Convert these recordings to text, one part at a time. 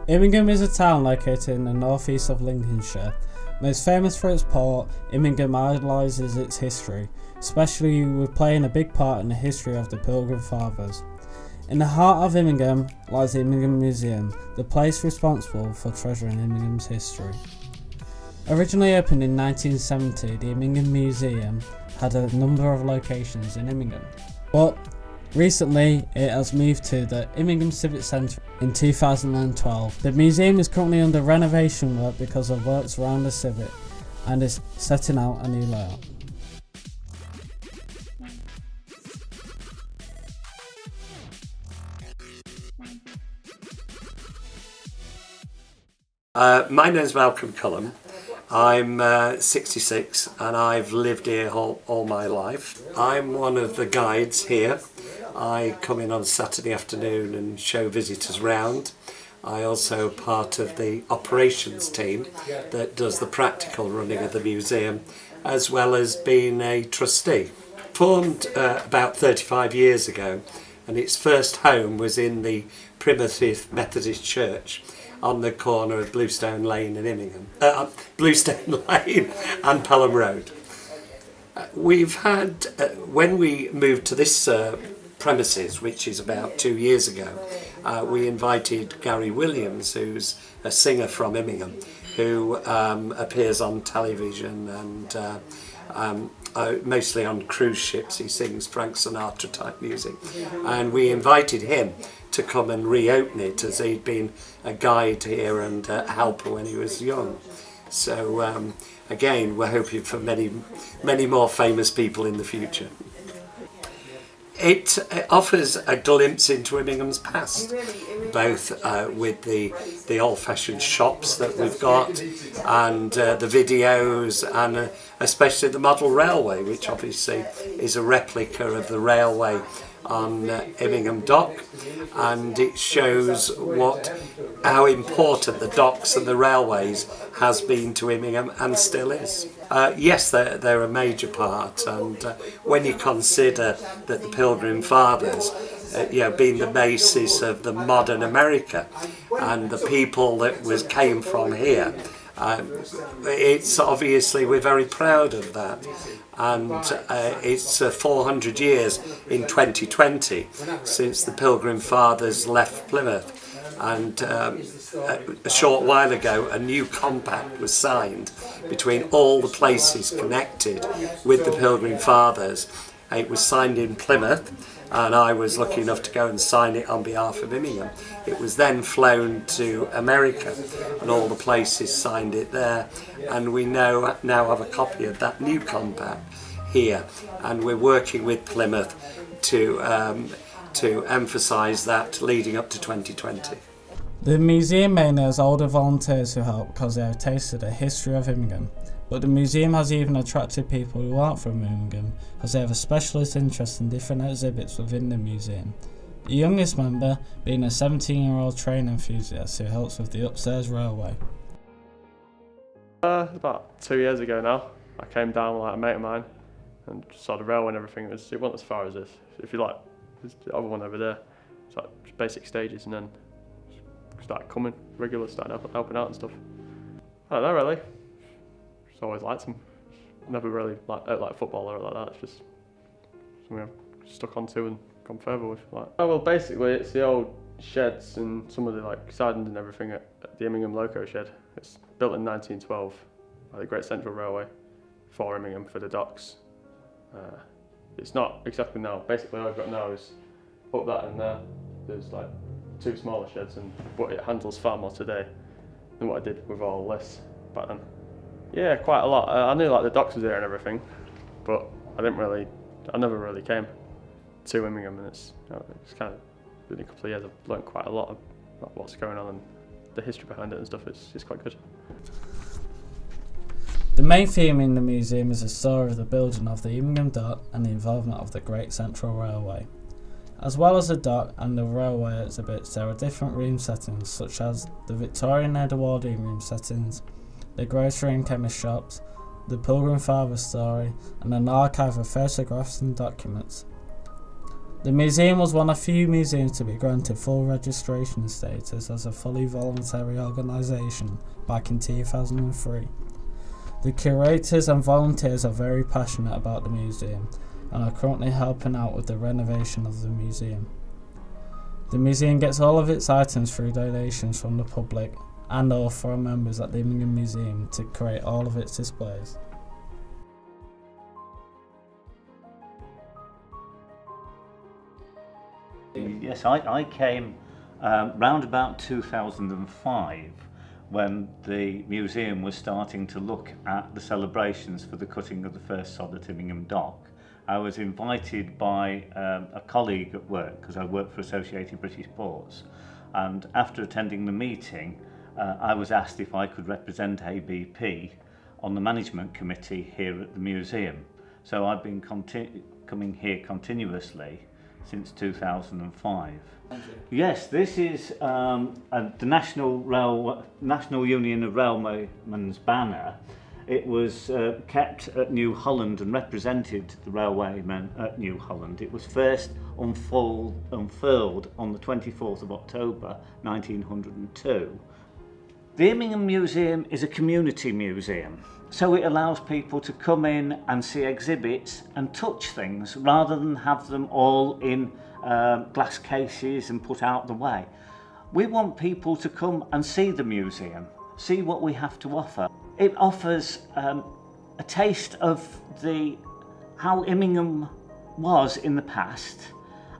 Immingham is a town located in the northeast of Lincolnshire. Most famous for its port, Immingham idolises its history, especially with playing a big part in the history of the Pilgrim Fathers. In the heart of Immingham lies the Immingham Museum, the place responsible for treasuring Immingham's history. Originally opened in 1970, the Immingham Museum had a number of locations in Immingham, but recently it has moved to the Immingham Civic Centre in 2012. The museum is currently under renovation work because of works around the Civic and is setting out a new layout. My name's Malcolm Cullum. I'm 66 and I've lived here all my life. I'm one of the guides here. I come in on Saturday afternoon and show visitors round. I also part of the operations team that does the practical running of the museum, as well as being a trustee. Formed about 35 years ago, and its first home was in the Primitive Methodist Church on the corner of Bluestone Lane and Bluestone Lane and Pelham Road. We've had, when we moved to this premises, which is about 2 years ago, we invited Gary Williams, who's a singer from Immingham, who appears on television and mostly on cruise ships. He sings Frank Sinatra type music, and we invited him to come and reopen it, as he'd been a guide here and a helper when he was young. So again, we're hoping for many more famous people in the future. It offers a glimpse into Immingham's past, both with the old-fashioned shops that we've got, and the videos, and especially the model railway, which obviously is a replica of the railway on Immingham Dock, and it shows how important the docks and the railways has been to Immingham and still is. Yes, they're a major part, and when you consider that the Pilgrim Fathers being the basis of the modern America and the people that came from here, it's obviously, we're very proud of that. And it's 400 years in 2020 since the Pilgrim Fathers left Plymouth, and a short while ago a new compact was signed between all the places connected with the Pilgrim Fathers. It was signed in Plymouth, and I was lucky enough to go and sign it on behalf of Immingham. It was then flown to America, and all the places signed it there, and we now have a copy of that new compact here, and we're working with Plymouth to emphasise that leading up to 2020. The museum mainly has older volunteers who help because they have tasted the history of Immingham, but the museum has even attracted people who aren't from Immingham, as they have a specialist interest in different exhibits within the museum. The youngest member being a 17-year-old train enthusiast who helps with the upstairs railway. About 2 years ago now, I came down with a mate of mine and saw the railway and everything. It wasn't as far as this. If you like, there's the other one over there. It's like basic stages, and then started coming regular, started helping out and stuff. I don't know really. Just always liked them. Never really like football or like that. It's just something I've stuck onto and gone further with. Well, basically it's the old sheds and some of the sidings and everything at the Immingham Loco shed. It's built in 1912 by the Great Central Railway for Immingham for the docks. It's not exactly now. Basically all I've got now is up that and there. There's two smaller sheds, but it handles far more today than what I did with all this back then. Yeah, quite a lot. I knew the docks was there and everything, but I never really came to Immingham, and it's kind of been a couple of years. I've learned quite a lot about what's going on and the history behind it and stuff. It's quite good. The main theme in the museum is the story of the building of the Immingham Dock and the involvement of the Great Central Railway. As well as the dock and the railway exhibits, there are different room settings, such as the Victorian Edwardian room settings, the grocery and chemist shops, the Pilgrim Fathers story, and an archive of photographs and documents. The museum was one of few museums to be granted full registration status as a fully voluntary organisation back in 2003. The curators and volunteers are very passionate about the museum and are currently helping out with the renovation of the museum. The museum gets all of its items through donations from the public and or from members at the Immingham Museum to create all of its displays. Yes, I came round about 2005 when the museum was starting to look at the celebrations for the cutting of the first sod at Immingham Dock. I was invited by a colleague at work, because I work for Associated British Ports, and after attending the meeting I was asked if I could represent ABP on the management committee here at the museum. So I've been coming here continuously since 2005. Yes, this is the National Union of Railwaymen's banner. It was kept at New Holland and represented the railwaymen at New Holland. It was first unfurled on the 24th of October 1902. The Immingham Museum is a community museum, so it allows people to come in and see exhibits and touch things rather than have them all in glass cases and put out the way. We want people to come and see the museum, see what we have to offer. It offers a taste of how Immingham was in the past,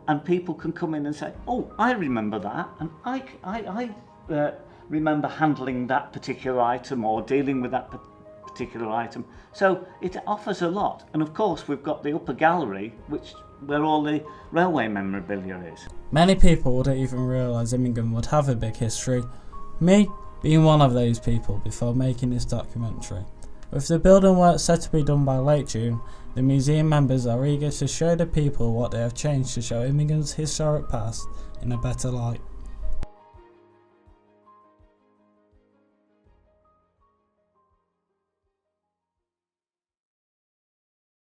and people can come in and say, oh, I remember that, and I remember handling that particular item or dealing with that particular item. So it offers a lot, and of course we've got the upper gallery, where all the railway memorabilia is. Many people wouldn't even realise Immingham would have a big history, me being one of those people before making this documentary. With the building work set to be done by late June, the museum members are eager to show the people what they have changed to show Immingham's historic past in a better light.